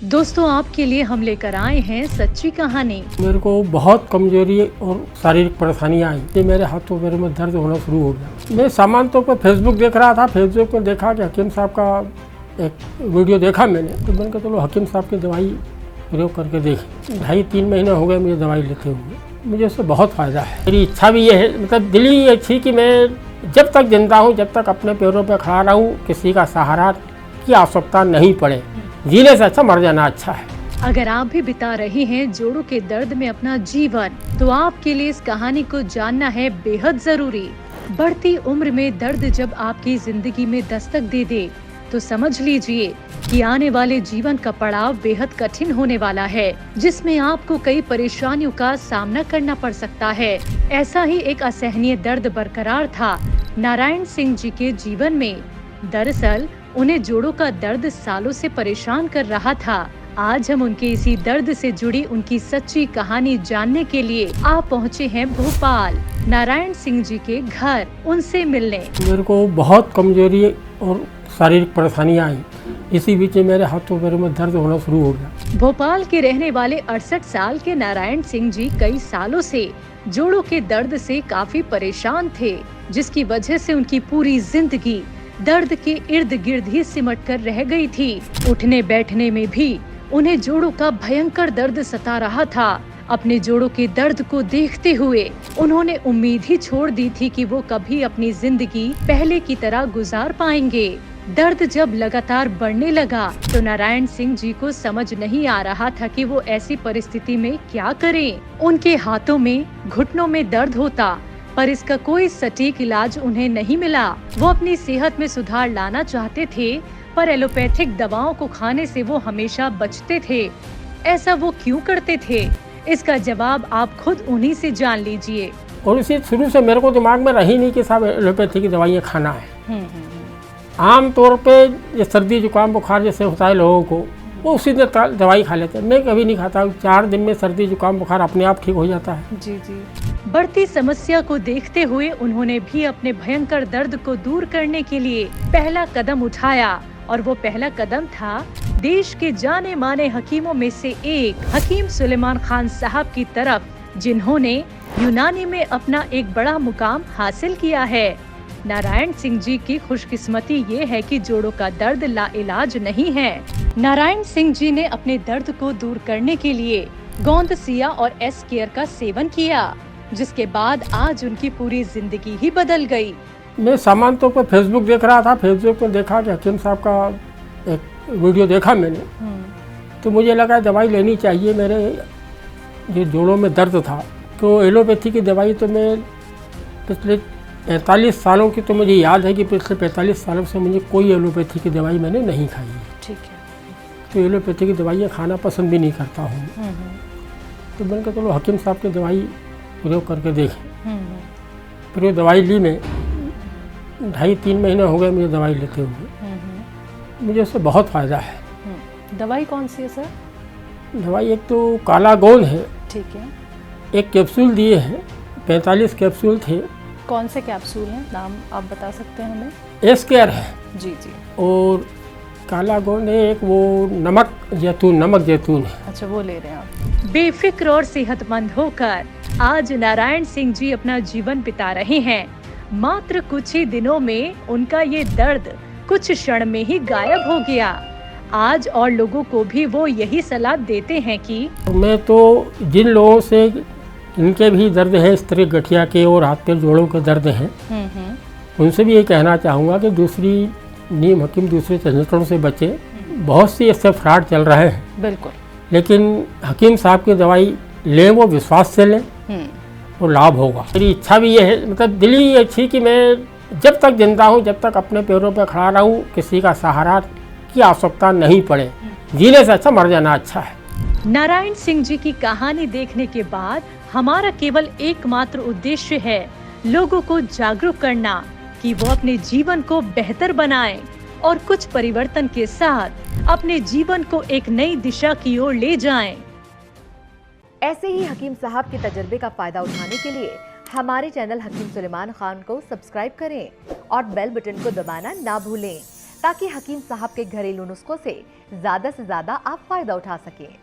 दोस्तों, आपके लिए हम लेकर आए हैं सच्ची कहानी। मेरे को बहुत कमजोरी और शारीरिक परेशानियां आई कि मेरे हाथों पैरों में दर्द होना शुरू हो गया। मैं सामान्य तौर पर फेसबुक देख रहा था। फेसबुक पर देखा कि हकीम साहब का एक वीडियो देखा मैंने, तो मैंने कहा चलो हकीम साहब की दवाई प्रयोग करके देखें। 2.5-3 महीने हो गए मुझे दवाई लेते हुए। मुझे उससे बहुत फ़ायदा है। मेरी इच्छा भी ये है, मतलब दिल ही ये थी कि मैं जब तक जिंदा हूँ, जब तक अपने पैरों पर खड़ा रहूँ, किसी का सहारा की आवश्यकता नहीं पड़े। जीने से अच्छा मर जाना अच्छा है। अगर आप भी बिता रहे हैं जोड़ों के दर्द में अपना जीवन, तो आपके लिए इस कहानी को जानना है बेहद जरूरी। बढ़ती उम्र में दर्द जब आपकी जिंदगी में दस्तक दे दे, तो समझ लीजिए कि आने वाले जीवन का पड़ाव बेहद कठिन होने वाला है, जिसमें आपको कई परेशानियों का सामना करना पड़ सकता है। ऐसा ही एक असहनीय दर्द बरकरार था नारायण सिंह जी के जीवन में। दरअसल उन्हें जोड़ों का दर्द सालों से परेशान कर रहा था। आज हम उनके इसी दर्द से जुड़ी उनकी सच्ची कहानी जानने के लिए आप पहुँचे हैं भोपाल नारायण सिंह जी के घर, उनसे मिलने। मेरे को बहुत कमजोरी और शारीरिक परेशानियां आई। इसी बीच मेरे हाथों पैरों में दर्द होना शुरू हो गया। भोपाल के रहने वाले 68 साल के नारायण सिंह जी कई सालों से जोड़ों के दर्द से काफी परेशान थे, जिसकी वजह से उनकी पूरी जिंदगी दर्द के इर्द गिर्द ही सिमट कर रह गई थी। उठने बैठने में भी उन्हें जोड़ों का भयंकर दर्द सता रहा था। अपने जोड़ों के दर्द को देखते हुए उन्होंने उम्मीद ही छोड़ दी थी कि वो कभी अपनी जिंदगी पहले की तरह गुजार पाएंगे। दर्द जब लगातार बढ़ने लगा, तो नारायण सिंह जी को समझ नहीं आ रहा था कि वो ऐसी परिस्थिति में क्या करें। उनके हाथों में, घुटनों में दर्द होता, पर इसका कोई सटीक इलाज उन्हें नहीं मिला। वो अपनी सेहत में सुधार लाना चाहते थे, पर एलोपैथिक दवाओं को खाने से वो हमेशा बचते थे। ऐसा वो क्यों करते थे? इसका जवाब आप खुद उन्हीं से जान लीजिए। और इसी शुरू से मेरे को दिमाग में रही नहीं कि साहब एलोपैथी की दवाइयाँ खाना है। आम तौर पे ये सर्दी जुकाम बुखार जैसे होता है लोगों को, वो उसी दिन दवाई खा लेते हैं। मैं कभी नहीं खाता। 4 दिन में सर्दी जुकाम बुखार अपने आप ठीक हो जाता है। जी जी। बढ़ती समस्या को देखते हुए उन्होंने भी अपने भयंकर दर्द को दूर करने के लिए पहला कदम उठाया, और वो पहला कदम था देश के जाने माने हकीमों में से एक हकीम सुलेमान खान साहब की तरफ, जिन्होंने यूनानी में अपना एक बड़ा मुकाम हासिल किया है। नारायण सिंह जी की खुशकिस्मती ये है कि जोड़ों का दर्द लाइलाज नहीं है। नारायण सिंह जी ने अपने दर्द को दूर करने के लिए गोंद सिया और एस केयर का सेवन किया, जिसके बाद आज उनकी पूरी जिंदगी ही बदल गई। मैं सामान्य तौर पर फेसबुक देख रहा था। फेसबुक पर देखा कि हकीम साहब का एक वीडियो देखा मैंने, तो मुझे लगा दवाई लेनी चाहिए। मेरे जो जोड़ों में दर्द था, तो एलोपैथी की दवाई तो मैं पिछले 45 सालों की, तो मुझे याद है कि पिछले 45 सालों से मुझे कोई एलोपैथी की दवाई मैंने नहीं खाई है। ठीक है। तो एलोपैथी की दवाइयाँ खाना पसंद भी नहीं करता हूँ। तो मैंने कहा चलो हकीम साहब की दवाई प्रयोग करके देखें। फिर वो दवाई ली मैं। 2.5-3 महीने हो गए मुझे दवाई लेते हुए। मुझे उससे बहुत फ़ायदा है। दवाई कौन सी है सर? दवाई एक तो काला गोंद है। ठीक है। एक कैप्सूल दिए हैं, 45 कैप्सूल थे। कौन से कैप्सूल हैं? नाम आप बता सकते हैं हमें? एस केयर है। जी जी। और काला गोंद है एक, वो नमक जैतून है। अच्छा, वो ले रहे हैं आप। बेफिक्र और सेहतमंद होकर आज नारायण सिंह जी अपना जीवन बिता रहे हैं। मात्र कुछ ही दिनों में उनका ये दर्द कुछ क्षण में ही गायब हो गया। आज और लोगों को भी वो यही सलाह देते हैं कि मैं तो जिन लोगों से इनके भी दर्द है, इस तरह गठिया के और हाथ पैर जोड़ों के दर्द हैं, उनसे भी ये कहना चाहूँगा कि दूसरी नीम हकीम दूसरे झंझटों से बचे। बहुत सी इससे फ्रॉड चल रहे हैं। बिल्कुल। लेकिन हकीम साहब की दवाई लें, वो विश्वास से लें, तो लाभ होगा। मेरी इच्छा भी ये है, मतलब दिल ही ये थी कि मैं जब तक जिंदा हूँ, जब तक अपने पैरों पर खड़ा रहूँ, किसी का सहारा की आवश्यकता नहीं पड़े। जीने से अच्छा मर जाना अच्छा है। नारायण सिंह जी की कहानी देखने के बाद हमारा केवल एकमात्र उद्देश्य है लोगों को जागरूक करना कि वो अपने जीवन को बेहतर बनाएं और कुछ परिवर्तन के साथ अपने जीवन को एक नई दिशा की ओर ले जाएं। ऐसे ही हकीम साहब के तजर्बे का फायदा उठाने के लिए हमारे चैनल हकीम सुलेमान खान को सब्सक्राइब करें और बेल बटन को दबाना ना भूलें। ताकि हकीम साहब के घरेलू नुस्खों से ज्यादा आप फायदा उठा सकें।